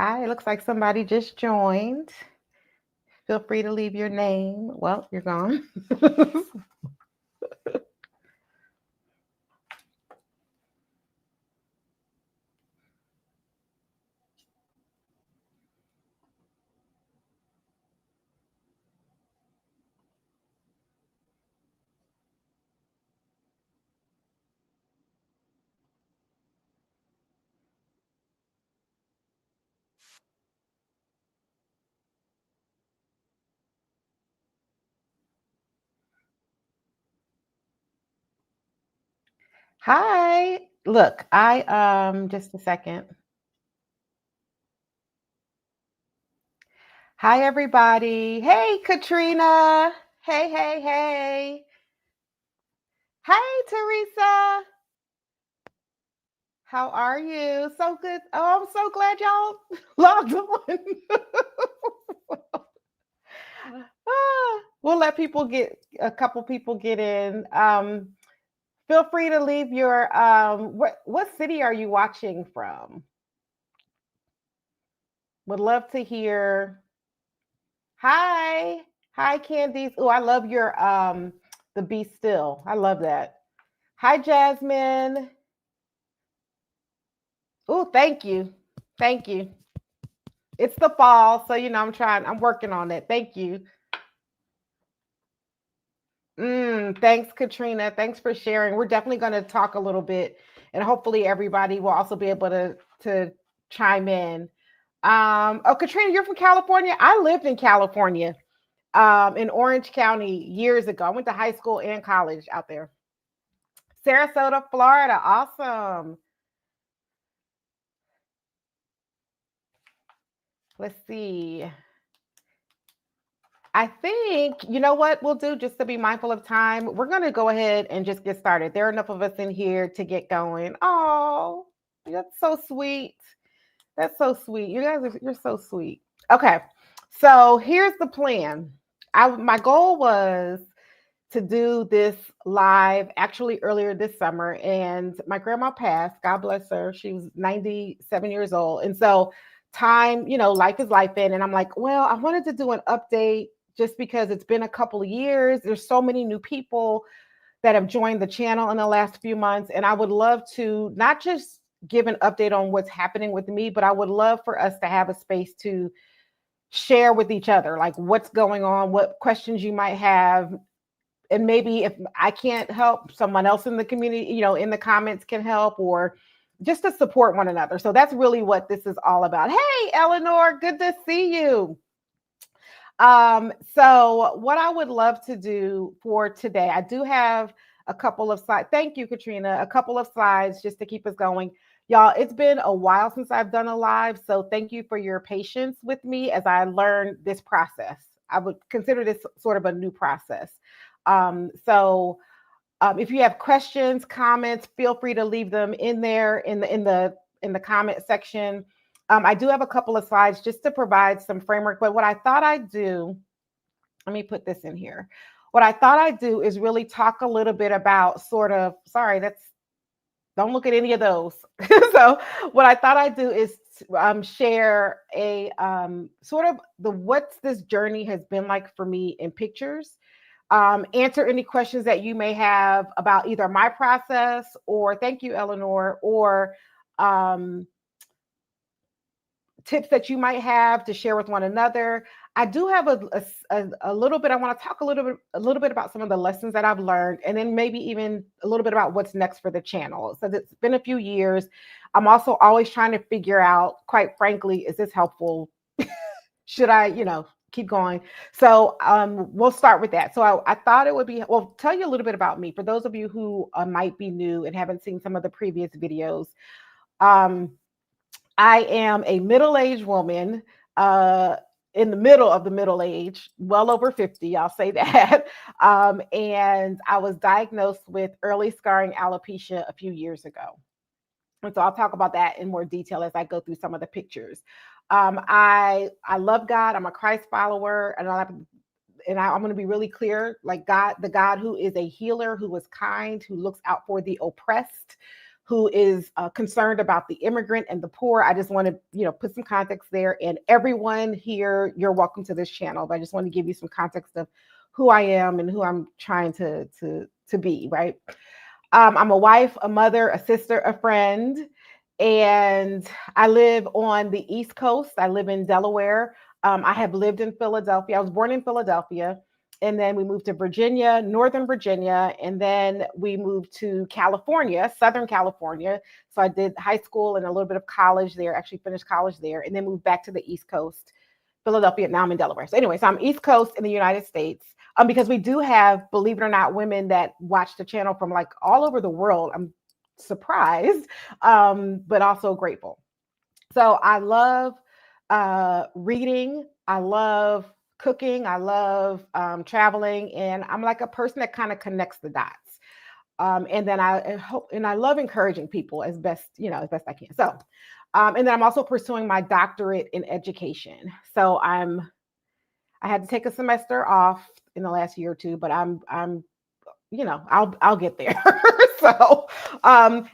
Hi, it looks like somebody just joined. Feel free to leave your name. Well, you're gone. Hi. Look, I just a second. Hi everybody. Hey Katrina. Hey, hey, hey. Hey Teresa. How are you? So good. Oh, I'm so glad y'all logged on. We'll let people get a couple people get in. Feel free to leave your what city are you watching from? Would love to hear. Hi. Hi Candice. Oh, I love your the Be Still. I love that. Hi Jasmine. Oh, thank you. Thank you. It's the fall, so I'm working on it. Thank you. Thanks, Katrina. Thanks for sharing. We're definitely going to talk a little bit, and hopefully everybody will also be able to chime in. Oh, Katrina, you're from California. I lived in California, in Orange County years ago. I went to high school and college out there. Sarasota, Florida. Awesome. Let's see. I think, you know what we'll do just to be mindful of time? We're going to go ahead and just get started. There are enough of us in here to get going. Oh, that's so sweet. That's so sweet. You're so sweet. Okay. So here's the plan. My goal was to do this live actually earlier this summer, and my grandma passed. God bless her. She was 97 years old. And so time, life is life in. And I'm like, well, I wanted to do an update just because it's been a couple of years. There's so many new people that have joined the channel in the last few months. And I would love to not just give an update on what's happening with me, but I would love for us to have a space to share with each other, like what's going on, what questions you might have. And maybe if I can't help, someone else in the community, in the comments can help, or just to support one another. So that's really what this is all about. Hey, Eleanor, good to see you. So what I would love to do for today, I do have a couple of slides. Thank you, Katrina. A couple of slides just to keep us going. Y'all, it's been a while since I've done a live, so thank you for your patience with me as I learn this process. I would consider this sort of a new process. If you have questions, comments, feel free to leave them in there in the comment section. I do have a couple of slides just to provide some framework, but what I thought I'd do, let me put this in here. What I thought I'd do is really talk a little bit about don't look at any of those. So what I thought I'd do is share a sort of what's this journey has been like for me in pictures. Answer any questions that you may have about either my process, or thank you, Eleanor, or tips that you might have to share with one another. I do have a little bit. I want to talk a little bit about some of the lessons that I've learned, and then maybe even a little bit about what's next for the channel. So it's been a few years. I'm also always trying to figure out, quite frankly, is this helpful? Should I, keep going? So we'll start with that. So I thought it would be, well, tell you a little bit about me. For those of you who might be new and haven't seen some of the previous videos, I am a middle-aged woman, in the middle of the middle age, well over 50, I'll say that. And I was diagnosed with early scarring alopecia a few years ago. And so I'll talk about that in more detail as I go through some of the pictures. I love God. I'm a Christ follower, and I'm going to be really clear, like God, the God who is a healer, who is kind, who looks out for the oppressed, who is concerned about the immigrant and the poor. I just want to, put some context there. And everyone here, you're welcome to this channel. But I just want to give you some context of who I am and who I'm trying to be, right? I'm a wife, a mother, a sister, a friend, and I live on the East Coast. I live in Delaware. I have lived in Philadelphia. I was born in Philadelphia, and then we moved to Virginia, Northern Virginia, and then we moved to California, Southern California. So I did high school and a little bit of college there, actually finished college there, and then moved back to the East Coast, Philadelphia. Now I'm in Delaware. So anyway, so I'm East Coast in the United States. Because we do have, believe it or not, women that watch the channel from like all over the world. I'm surprised, but also grateful. So I love reading. I love cooking. I love traveling, and I'm like a person that kind of connects the dots. And then I hope, and I love encouraging people as best I can. So, and then I'm also pursuing my doctorate in education. So I had to take a semester off in the last year or two, but I'll get there. So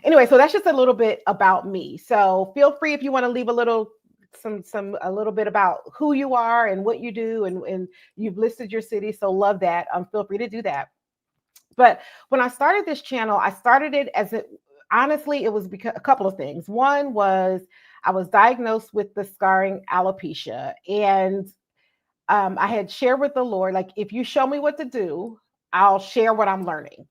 anyway, so that's just a little bit about me. So feel free if you want to leave a little bit about who you are and what you do, and you've listed your city. So love that. Feel free to do that. But when I started this channel, I started it honestly, it was because a couple of things. One was I was diagnosed with the scarring alopecia, and I had shared with the Lord, like, if you show me what to do, I'll share what I'm learning.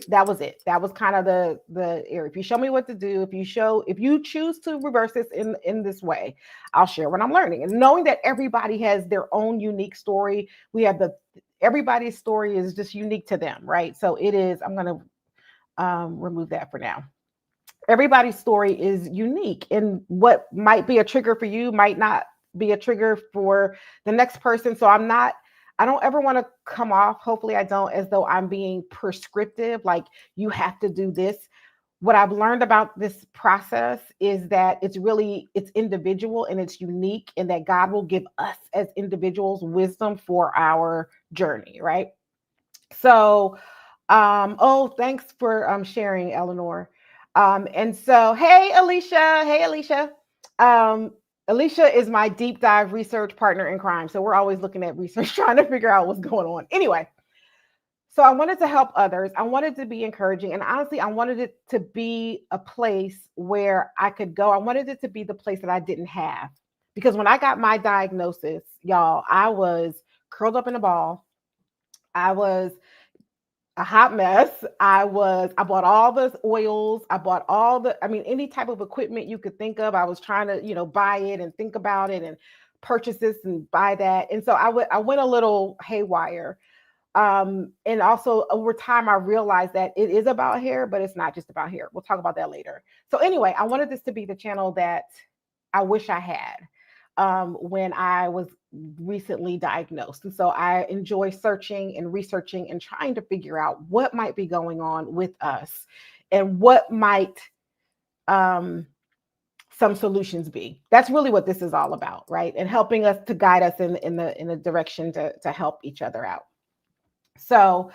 That was it. That was kind of the area. If you show me what to do, if you choose to reverse this in this way, I'll share what I'm learning. And knowing that everybody has their own unique story, everybody's story is just unique to them, right? So it is. I'm going to remove that for now. Everybody's story is unique, and what might be a trigger for you might not be a trigger for the next person. So I don't ever want to come off, hopefully I don't, as though I'm being prescriptive, like you have to do this. What I've learned about this process is that it's individual and it's unique, and that God will give us as individuals wisdom for our journey, right? So, thanks for sharing, Eleanor. And so, hey, Alicia. Alicia is my deep dive research partner in crime. So we're always looking at research, trying to figure out what's going on. Anyway, so I wanted to help others. I wanted to be encouraging. And honestly, I wanted it to be a place where I could go. I wanted it to be the place that I didn't have. Because when I got my diagnosis, y'all, I was curled up in a ball. I was a hot mess. I bought all the oils. I bought any type of equipment you could think of. I was trying to, buy it and think about it and purchase this and buy that. And so I went a little haywire. And also over time, I realized that it is about hair, but it's not just about hair. We'll talk about that later. So anyway, I wanted this to be the channel that I wish I had when I was recently diagnosed. And so I enjoy searching and researching and trying to figure out what might be going on with us and what might some solutions be. That's really what this is all about, right? And helping us to guide us in the direction to help each other out. So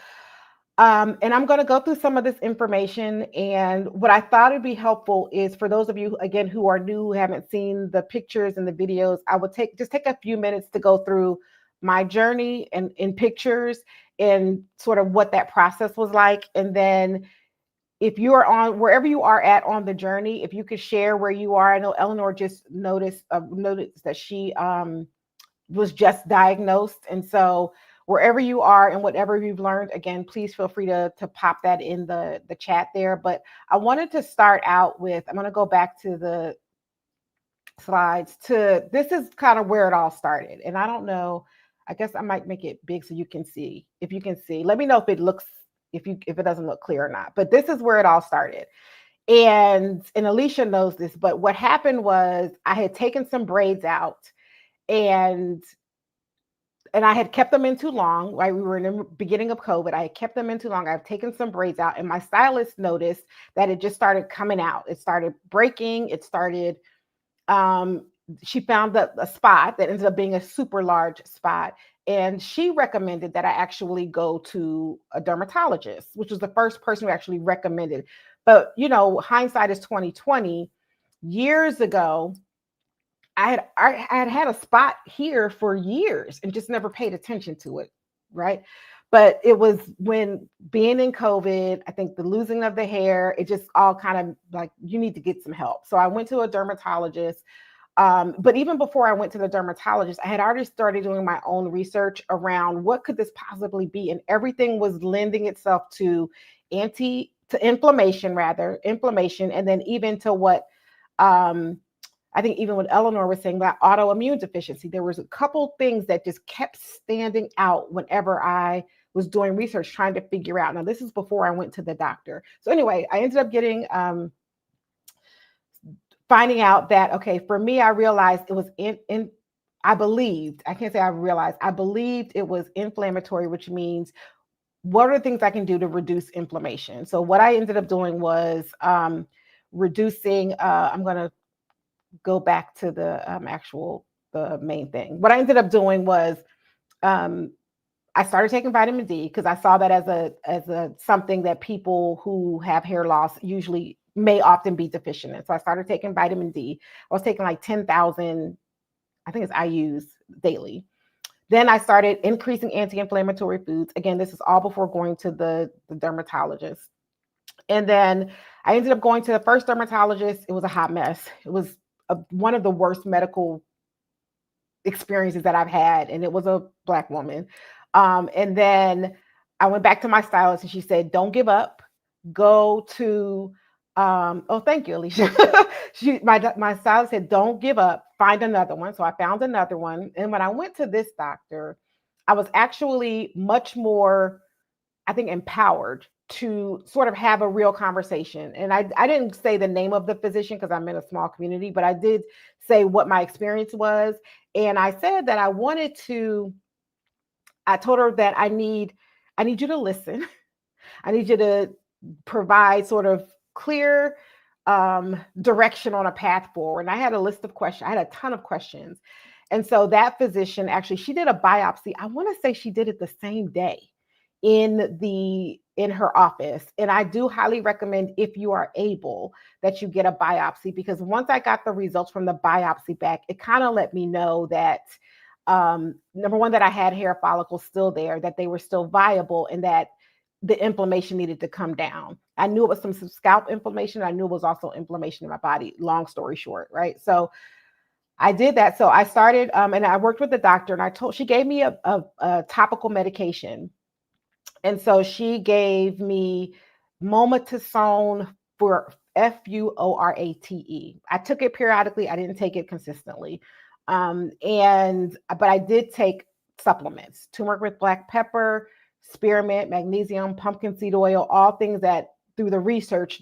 and I'm going to go through some of this information. And what I thought would be helpful is for those of you, again, who are new, who haven't seen the pictures and the videos, I would take a few minutes to go through my journey and in pictures and sort of what that process was like. And then if you are on wherever you are at on the journey, if you could share where you are. I know Eleanor just noticed that she was just diagnosed. And so wherever you are and whatever you've learned, again, please feel free to pop that in the chat there. But I wanted to start out with, I'm going to go back to the slides this is kind of where it all started. And I don't know, I guess I might make it big so you can see. If you can see, let me know if it doesn't look clear or not. But this is where it all started. And Alicia knows this, but what happened was I had taken some braids out, and I had kept them in too long, right? We were in the beginning of COVID. I had kept them in too long. I've taken some braids out, and my stylist noticed that it just started coming out. It started breaking. It started, she found a spot that ended up being a super large spot. And she recommended that I actually go to a dermatologist, which was the first person who actually recommended. But hindsight is 2020. Years ago, I had a spot here for years and just never paid attention to it, right? But it was when being in COVID, I think the losing of the hair, it just all kind of like, you need to get some help. So I went to a dermatologist. But even before I went to the dermatologist, I had already started doing my own research around what could this possibly be, and everything was lending itself to inflammation, and then even to what um, I think even what Eleanor was saying about autoimmune deficiency. There was a couple things that just kept standing out whenever I was doing research, trying to figure out. Now, this is before I went to the doctor. So anyway, I ended up getting finding out that, okay, for me, I realized it was I believed, I can't say I realized, I believed it was inflammatory, which means what are the things I can do to reduce inflammation? So what I ended up doing was reducing, I'm going to go back to the main thing. What I ended up doing was I started taking vitamin D because I saw that as a something that people who have hair loss usually may often be deficient in. So I started taking vitamin D. I was taking like 10,000, I think it's IU's daily. Then I started increasing anti-inflammatory foods. Again, this is all before going to the dermatologist. And then I ended up going to the first dermatologist. It was a hot mess. It was one of the worst medical experiences that I've had, and it was a Black woman. And then I went back to my stylist, and she said, "Don't give up. Go to." Oh, thank you, Alicia. My stylist said, "Don't give up. Find another one." So I found another one, and when I went to this doctor, I was actually much more, I think, empowered to sort of have a real conversation. And I didn't say the name of the physician because I'm in a small community, but I did say what my experience was. And I said that I told her that I need you to listen. I need you to provide sort of clear direction on a path forward. And I had a list of questions. I had a ton of questions. And so that physician, actually, she did a biopsy. I want to say she did it the same day in her office. And I do highly recommend, if you are able, that you get a biopsy, because once I got the results from the biopsy back, it kind of let me know that number one, that I had hair follicles still there, that they were still viable, and that the inflammation needed to come down. I knew it was some scalp inflammation. I knew it was also inflammation in my body, long story short, right? So I did that. So I started, and I worked with the doctor, and she gave me a topical medication. And so she gave me mometasone, for FUORATE. I took it periodically. I didn't take it consistently. But I did take supplements: turmeric with black pepper, spearmint, magnesium, pumpkin seed oil, all things that through the research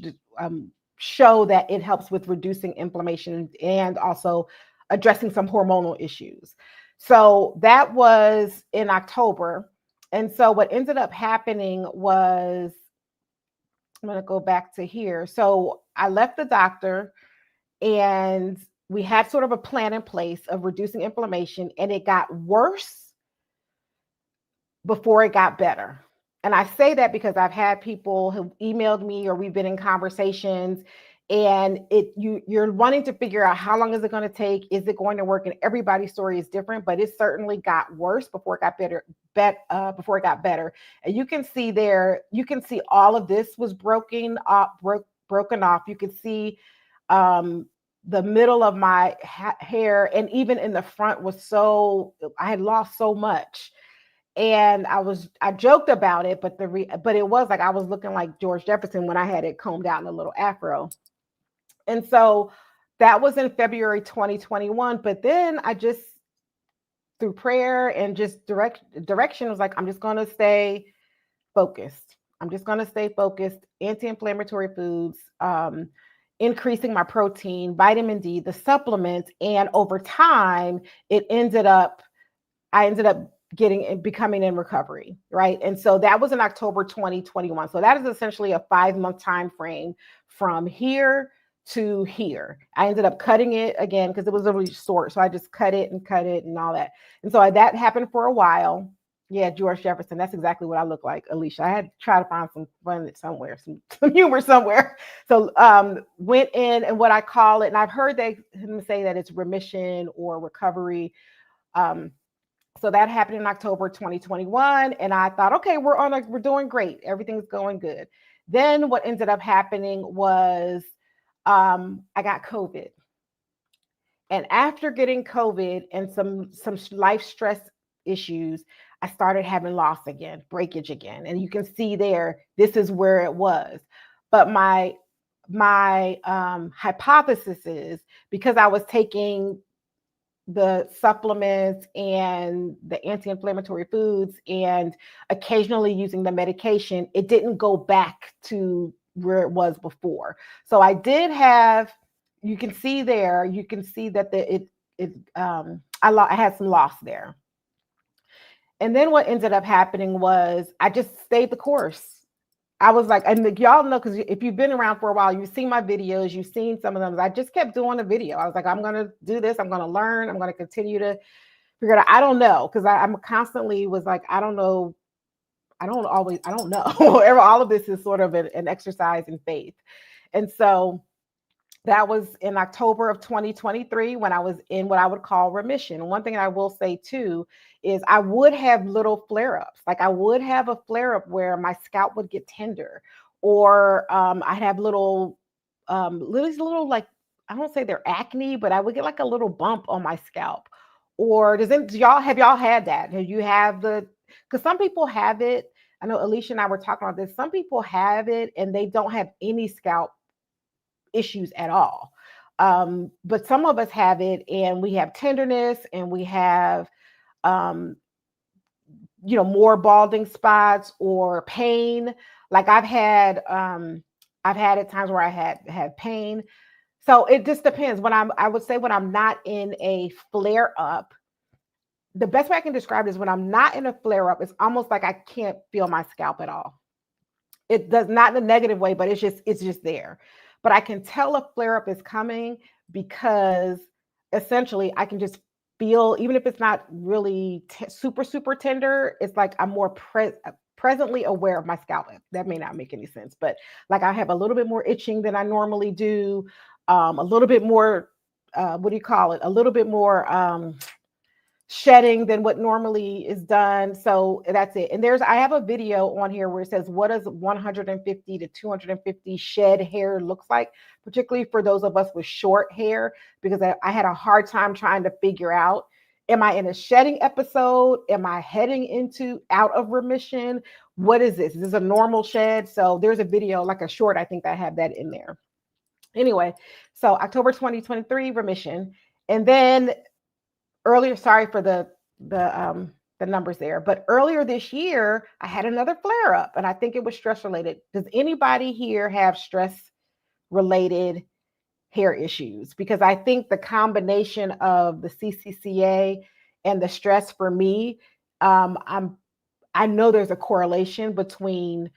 show that it helps with reducing inflammation and also addressing some hormonal issues. So that was in October. And so what ended up happening was, I'm going to go back to here. So I left the doctor, and we had sort of a plan in place of reducing inflammation, and it got worse before it got better. And I say that because I've had people who emailed me, or we've been in conversations, and you're wanting to figure out, how long is it going to take? Is it going to work? And everybody's story is different, but it certainly got worse before it got better. And you can see there, you can see all of this was broken off. You can see the middle of my hair, and even in the front, I had lost so much. And I joked about it, but it was like I was looking like George Jefferson when I had it combed out in a little afro. And so that was in February 2021. But then I just, through prayer and just direction, was like, I'm just going to stay focused. Anti-inflammatory foods, increasing my protein, vitamin D, the supplements. And over time, I ended up becoming in recovery, right? And so that was in October 2021. So that is essentially a 5-month time frame from here to here. I ended up cutting it again because it was a really short. So I just cut it and all that. And so that happened for a while. Yeah, George Jefferson. That's exactly what I look like, Alicia. I had to try to find some fun somewhere, some humor somewhere. So went in, and what I call it, and I've heard him say that it's remission or recovery. Um, so that happened in October 2021, and I thought, okay, we're doing great. Everything's going good. Then what ended up happening was I got COVID. And after getting COVID and some life stress issues, I started having loss again, breakage again. And you can see there, this is where it was. But my hypothesis is because I was taking the supplements and the anti-inflammatory foods and occasionally using the medication, it didn't go back to where it was before. So I did have, you can see there, you can see that I had some loss there. And then what ended up happening was I just stayed the course. I was like, and y'all know, because if you've been around for a while, you've seen my videos, you've seen some of them. I just kept doing a video. I was like, I'm going to do this. I'm going to learn. I'm going to continue to figure it out. I don't know, because I'm constantly was like, I don't know. I don't know. All of this is sort of an exercise in faith. And so that was in October of 2023 when I was in what I would call remission. One thing I will say too is I would have little flare-ups. Like I would have a flare-up where my scalp would get tender, or I'd have little like, I don't say they're acne, but I would get like a little bump on my scalp. Or have y'all had that? Have you have because some people have it. I know Alicia and I were talking about this. Some people have it and they don't have any scalp issues at all. But some of us have it and we have tenderness and we have, um, more balding spots or pain. Like I've had at times where I had pain. So it just depends. I would say when I'm not in a flare up, the best way I can describe it is when I'm not in a flare up, it's almost like I can't feel my scalp at all. It does not in a negative way, but it's just there. But I can tell a flare up is coming because essentially I can just feel, even if it's not really super tender, it's like I'm more presently aware of my scalp. That may not make any sense, but like I have a little bit more itching than I normally do, a little bit more, what do you call it? A little bit more shedding than what normally is done. So that's it. And I have a video on here where it says, what does 150 to 250 shed hair looks like, particularly for those of us with short hair, because I had a hard time trying to figure out, am I in a shedding episode? Am I heading out of remission? What is this? Is this a normal shed? So there's a video, like a short, I think I have that in there. Anyway, so October 2023 remission. And then earlier, sorry for the numbers there, but earlier this year I had another flare up, and I think it was stress related. Does anybody here have stress related hair issues? Because I think the combination of the CCCA and the stress for me, I know there's a correlation between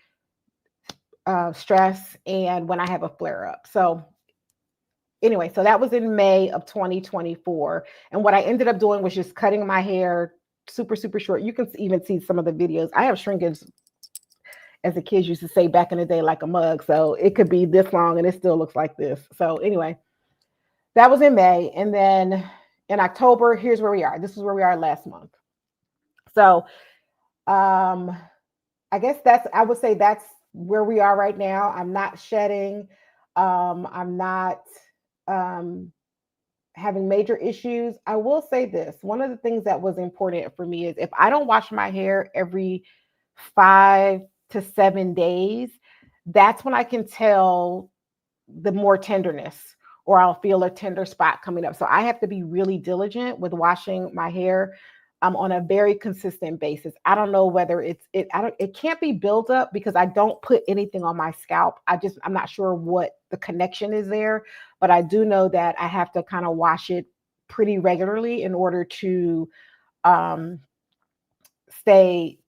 stress and when I have a flare up. So anyway, so that was in May of 2024. And what I ended up doing was just cutting my hair super short. You can even see some of the videos. I have shrinkage, as the kids used to say back in the day, like a mug. So it could be this long and it still looks like this. So anyway, that was in May. And then in October, here's where we are. This is where we are last month. So I guess I would say that's where we are right now. I'm not shedding. I'm not having major issues. I will say this. One of the things that was important for me is if I don't wash my hair every 5 to 7 days, that's when I can tell the more tenderness, or I'll feel a tender spot coming up. So I have to be really diligent with washing my hair on a very consistent basis. I don't know whether it can't be built up because I don't put anything on my scalp. I'm not sure what the connection is there, but I do know that I have to kind of wash it pretty regularly in order to stay,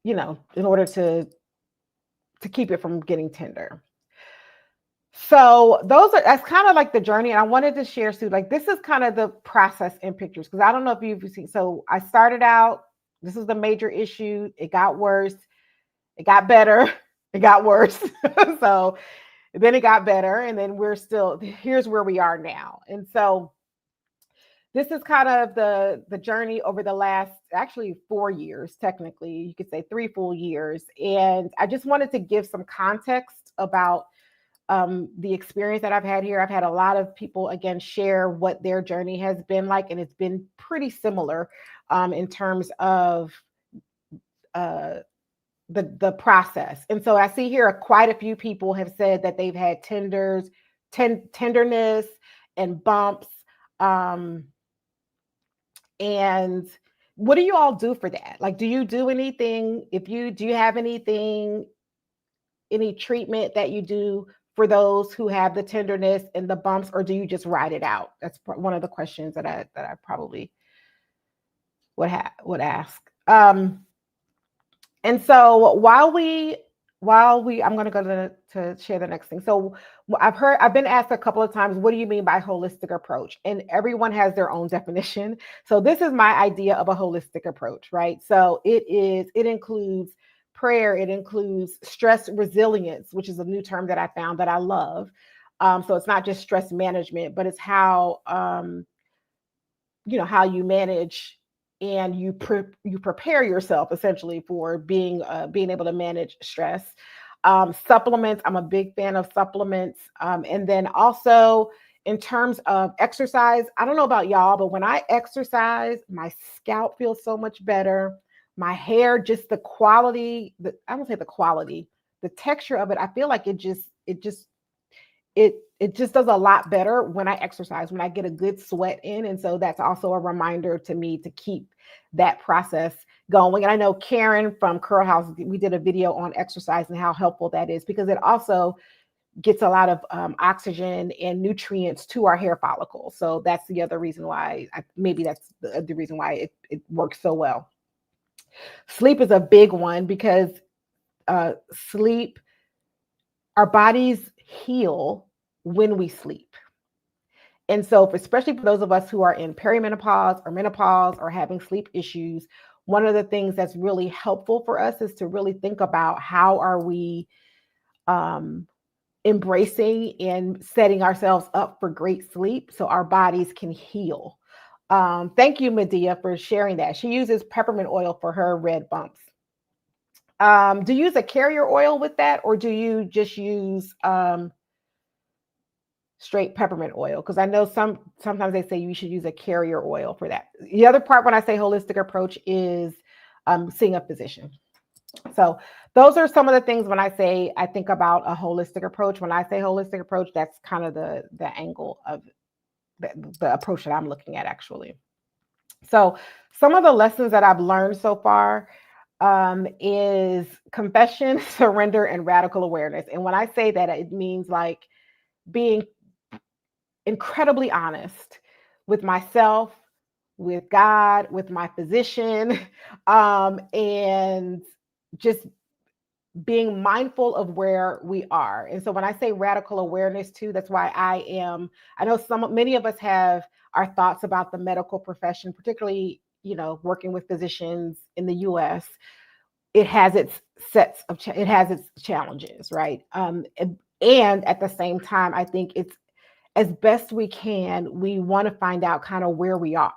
in order to keep it from getting tender. So that's kind of like the journey. And I wanted to share, Sue, like this is kind of the process in pictures. Cause I don't know if you've seen, so I started out, this is the major issue. It got worse. It got better. It got worse. So then it got better. And then here's where we are now. And so this is kind of the journey over the last actually 4 years, technically, you could say 3 full years. And I just wanted to give some context about the experience that I've had here. I've had a lot of people again share what their journey has been like, and it's been pretty similar in terms of uh, the process. And so I see here quite a few people have said that they've had tenderness and bumps. Um, and what do you all do for that? Like, do you do anything? Do you have any treatment that you do for those who have the tenderness and the bumps, or do you just ride it out? That's one of the questions that I probably would ask. And so I'm going to go to share the next thing. So I've been asked a couple of times, what do you mean by holistic approach? And everyone has their own definition. So this is my idea of a holistic approach, right? So it includes prayer, it includes stress resilience, which is a new term that I found that I love. So it's not just stress management, but it's how how you manage and you prepare yourself essentially for being able to manage stress. Supplements, I'm a big fan of supplements. And then also in terms of exercise, I don't know about y'all, but when I exercise, my scalp feels so much better. My hair, just the quality, I don't say the quality, the texture of it, I feel like it just does a lot better when I exercise, when I get a good sweat in. And so that's also a reminder to me to keep that process going. And I know Karen from Curl House, we did a video on exercise and how helpful that is, because it also gets a lot of oxygen and nutrients to our hair follicles. So that's the other reason why, that's the reason why it works so well. Sleep is a big one because sleep, our bodies heal when we sleep. And so, especially for those of us who are in perimenopause or menopause or having sleep issues, one of the things that's really helpful for us is to really think about how are we embracing and setting ourselves up for great sleep so our bodies can heal. Thank you, Medea, for sharing that. She uses peppermint oil for her red bumps. Do you use a carrier oil with that, or do you just use straight peppermint oil? Because I know sometimes they say you should use a carrier oil for that. The other part when I say holistic approach is seeing a physician. So those are some of the things when I think about a holistic approach. When I say holistic approach, that's kind of the angle of the approach that I'm looking at actually. So some of the lessons that I've learned so far is confession, surrender, and radical awareness. And when I say that, it means like being incredibly honest with myself, with God, with my physician, and just being mindful of where we are. And so when I say radical awareness too, that's why I know many of us have our thoughts about the medical profession, particularly, working with physicians in the US. It has its challenges, right? And at the same time, I think it's as best we can, we want to find out kind of where we are,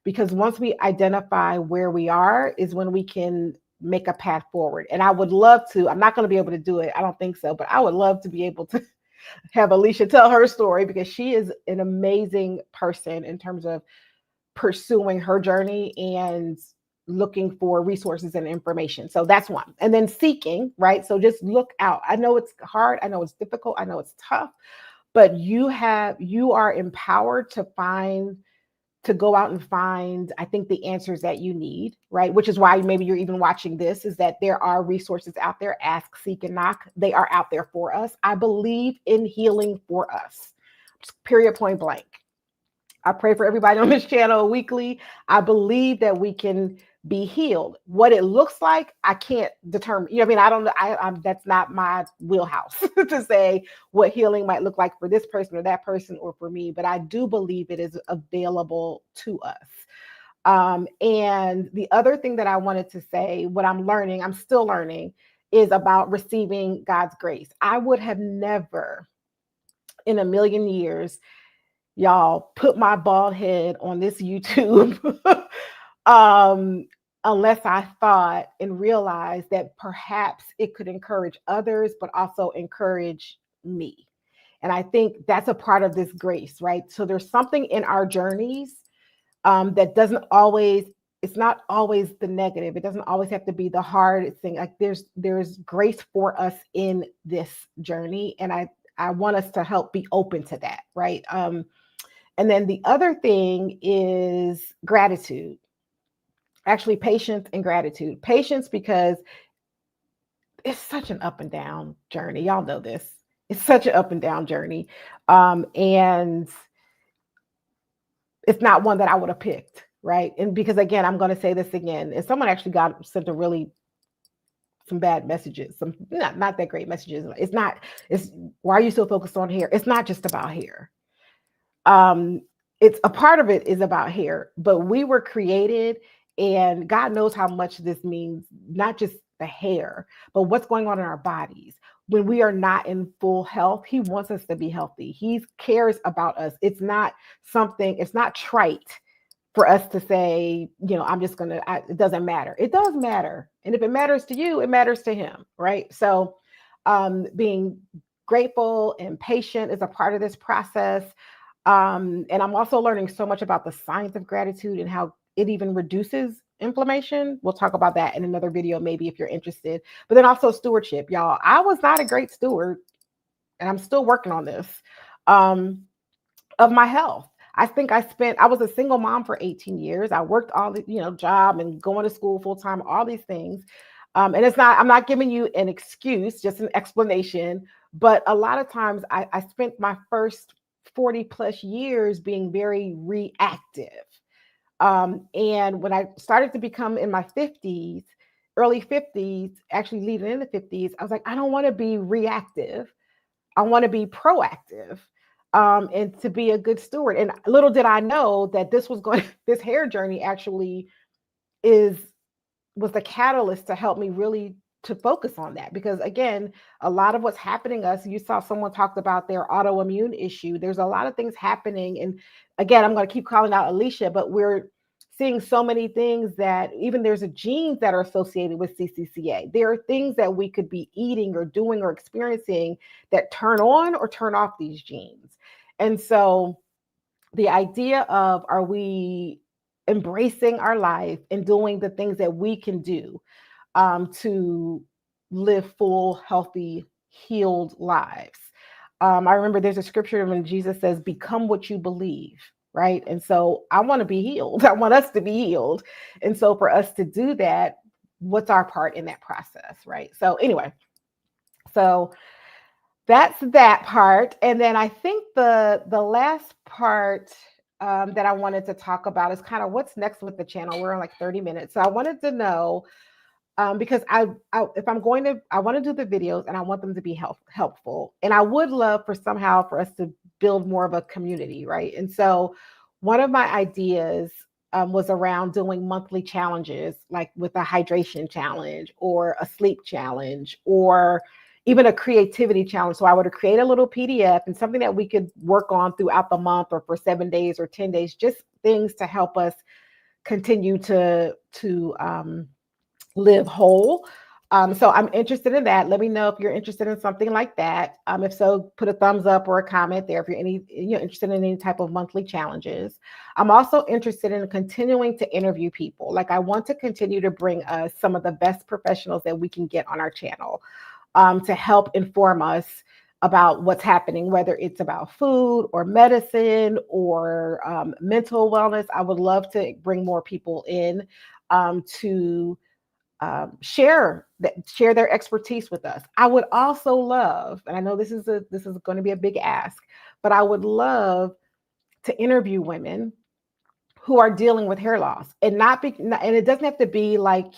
because once we identify where we are is when we can make a path forward. And I would love to, I'm not going to be able to do it, I don't think so, but I would love to be able to have Alicia tell her story, because she is an amazing person in terms of pursuing her journey and looking for resources and information. So that's one. And then seeking, right? So just look out. I know it's hard. I know it's difficult. I know it's tough, but you are empowered to go out and find, I think, the answers that you need, right? Which is why maybe you're even watching this, is that there are resources out there. Ask, seek, and knock. They are out there for us. I believe in healing for us, period, point blank. I pray for everybody on this channel weekly. I believe that we can be healed. What it looks like, I can't determine. You know what I mean? I don't know. I'm that's not my wheelhouse to say what healing might look like for this person or that person or for me. But I do believe it is available to us. And the other thing that I wanted to say, what I'm learning, I'm still learning, is about receiving God's grace. I would have never in a million years, y'all, put my bald head on this YouTube um, unless I thought and realized that perhaps it could encourage others, but also encourage me. And I think that's a part of this grace, right? So there's something in our journeys that doesn't always, it's not always the negative. It doesn't always have to be the hard thing. Like there's grace for us in this journey. And I want us to help be open to that, right? And then the other thing is gratitude. Actually, patience and gratitude. Patience because it's such an up and down journey. Y'all know this. It's such an up and down journey. And it's not one that I would have picked, right? And because again, I'm going to say this again. If someone actually got sent a really some bad messages, some not that great messages. It's why are you so focused on hair? It's not just about hair. It's a part of it is about hair, but we were created, and God knows how much this means, not just the hair, but what's going on in our bodies. When we are not in full health, He wants us to be healthy. He cares about us. It's not something, it's not trite for us to say, I'm just going to, it doesn't matter. It does matter. And if it matters to you, it matters to Him, right? So being grateful and patient is a part of this process. And I'm also learning so much about the science of gratitude and how it even reduces inflammation. We'll talk about that in another video, maybe if you're interested. But then also stewardship, y'all. I was not a great steward, and I'm still working on this, of my health. I was a single mom for 18 years. I worked all the, job and going to school full time, all these things. And I'm not giving you an excuse, just an explanation. But a lot of times I spent my first 40 plus years being very reactive. And when I started to become in my 50s, early 50s, actually leading in the 50s, I was like, I don't want to be reactive. I want to be proactive, and to be a good steward. And little did I know that this hair journey actually was the catalyst to help me really to focus on that. Because again, a lot of what's happening us, you saw someone talked about their autoimmune issue. There's a lot of things happening. And again, I'm going to keep calling out Alicia, but we're seeing so many things that even there's genes that are associated with CCCA. There are things that we could be eating or doing or experiencing that turn on or turn off these genes. And so the idea of, are we embracing our life and doing the things that we can do to live full, healthy, healed lives? I remember there's a scripture when Jesus says, become what you believe, right? And so I want to be healed. I want us to be healed. And so for us to do that, what's our part in that process, right? So anyway, so that's that part. And then I think the last part that I wanted to talk about is kind of what's next with the channel. We're on like 30 minutes. So I wanted to know, because if I'm going to, I want to do the videos and I want them to be helpful. And I would love for us to build more of a community, right? And so one of my ideas was around doing monthly challenges, like with a hydration challenge or a sleep challenge or even a creativity challenge. So I would create a little PDF and something that we could work on throughout the month or for 7 days or 10 days, just things to help us continue to live whole. So I'm interested in that. Let me know if you're interested in something like that. If so, put a thumbs up or a comment there if you're interested in any type of monthly challenges. I'm also interested in continuing to interview people. Like I want to continue to bring us some of the best professionals that we can get on our channel, to help inform us about what's happening, whether it's about food or medicine or mental wellness. I would love to bring more people in to share their expertise with us. I would also love, and I know this is going to be a big ask, but I would love to interview women who are dealing with hair loss, and and it doesn't have to be like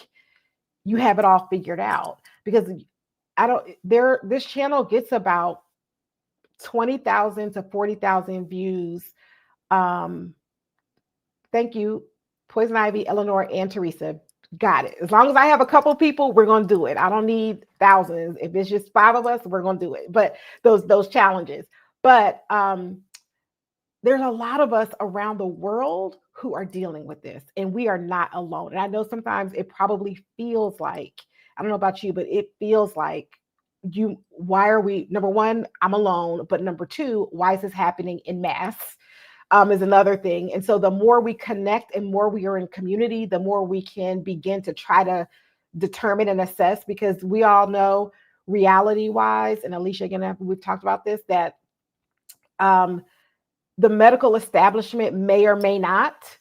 you have it all figured out, because I don't there this channel gets about 20,000 to 40,000 views. Um, thank you, Poison Ivy, Eleanor, and Teresa. Got it. As long as I have a couple people, we're gonna do it. I don't need thousands. If it's just 5 of us, we're gonna do it. But those challenges. But there's a lot of us around the world who are dealing with this, and we are not alone. And I know sometimes it probably feels like, I don't know about you, but it feels like why are we, number one, I'm alone, but number two, why is this happening in mass? Is another thing. And so the more we connect and more we are in community, the more we can begin to try to determine and assess, because we all know reality wise, and Alicia, again, we've talked about this, that um, the medical establishment may or may not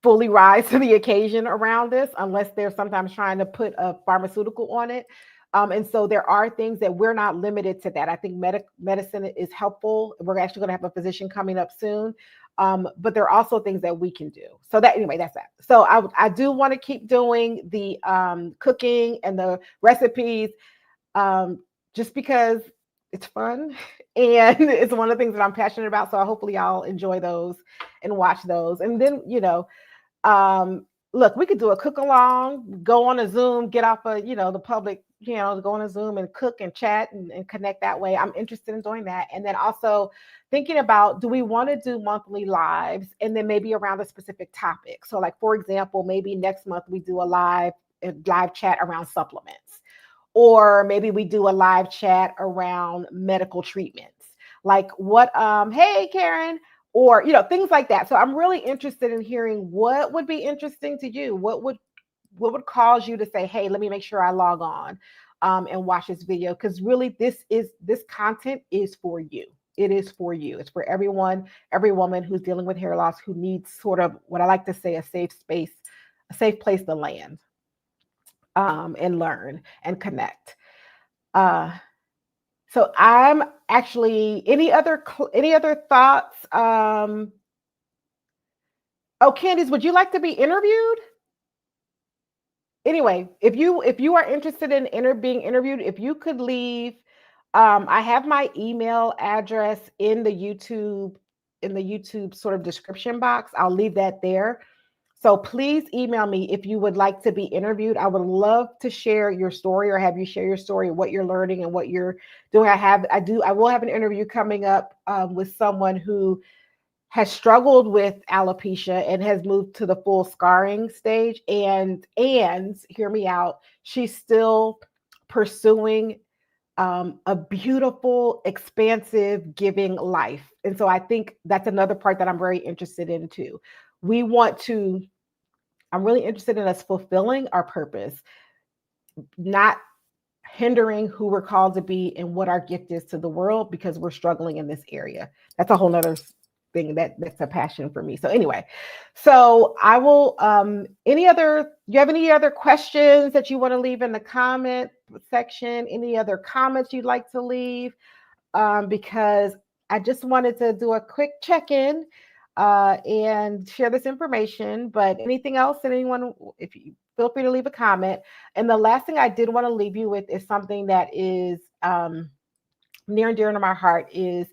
fully rise to the occasion around this, unless they're sometimes trying to put a pharmaceutical on it. And so there are things that we're not limited to that. I think medicine is helpful. We're actually going to have a physician coming up soon. But there are also things that we can do. So that, anyway, that's that. So I do want to keep doing the cooking and the recipes, just because it's fun and it's one of the things that I'm passionate about. So hopefully y'all enjoy those and watch those. And then, look, we could do a cook along, go on a Zoom, get off of, the public, go on a Zoom and cook and chat and connect that way. I'm interested in doing that. And then also thinking about, do we want to do monthly lives, and then maybe around a specific topic? So like, for example, maybe next month we do a live chat around supplements, or maybe we do a live chat around medical treatments. Like what, hey, Karen, or, things like that. So I'm really interested in hearing what would be interesting to you. What would cause you to say, hey, let me make sure I log on and watch this video? Because really, this content is for you. It is for you. It's for everyone, every woman who's dealing with hair loss, who needs sort of what I like to say, a safe space, a safe place to land and learn and connect. So I'm actually, any other thoughts? Oh, Candice, would you like to be interviewed? Anyway, if you are interested in being interviewed, if you could leave, I have my email address in the YouTube sort of description box. I'll leave that there. So please email me if you would like to be interviewed. I would love to share your story, or have you share your story, what you're learning and what you're doing. I will have an interview coming up with someone who has struggled with alopecia and has moved to the full scarring stage. And hear me out, she's still pursuing a beautiful, expansive, giving life. And so I think that's another part that I'm very interested in too. I'm really interested in us fulfilling our purpose, not hindering who we're called to be and what our gift is to the world, because we're struggling in this area. That's a whole nother thing that's a passion for me. So anyway, so I will, you have any other questions that you want to leave in the comment section? Any other comments you'd like to leave? Because I just wanted to do a quick check-in and share this information. But anything else that anyone, if you feel free to leave a comment. And the last thing I did want to leave you with is something that is near and dear to my heart, is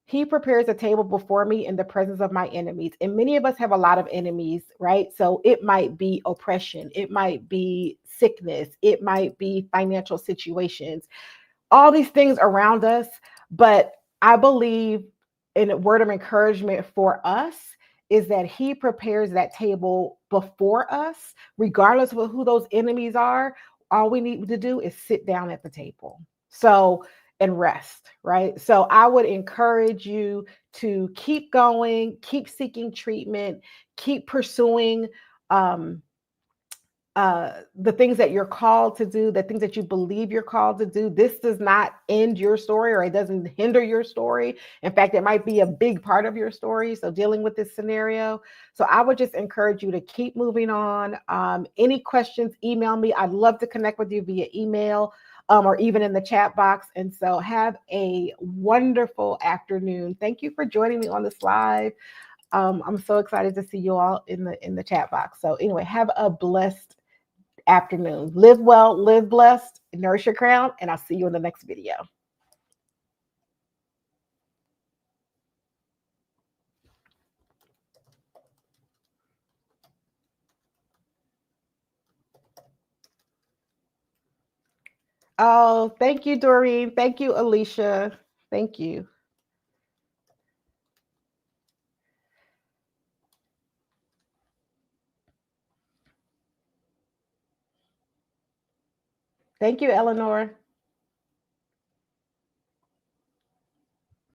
he prepares a table before me in the presence of my enemies. And many of us have a lot of enemies, right? So it might be oppression, it might be sickness, it might be financial situations, all these things around us. But I believe in a word of encouragement for us is that he prepares that table before us, regardless of who those enemies are. All we need to do is sit down at the table. So, and rest, right? So I would encourage you to keep going, keep seeking treatment, keep pursuing the things that you're called to do, the things that you believe you're called to do. This does not end your story, or it doesn't hinder your story. In fact, it might be a big part of your story. So dealing with this scenario. So I would just encourage you to keep moving on. Any questions, email me. I'd love to connect with you via email or even in the chat box. And so have a wonderful afternoon. Thank you for joining me on this live. I'm so excited to see you all in the chat box. So anyway, have a blessed afternoon. Live well, live blessed, nourish your crown, and I'll see you in the next video. Oh, thank you, Doreen. Thank you, Alicia. Thank you. Thank you, Eleanor.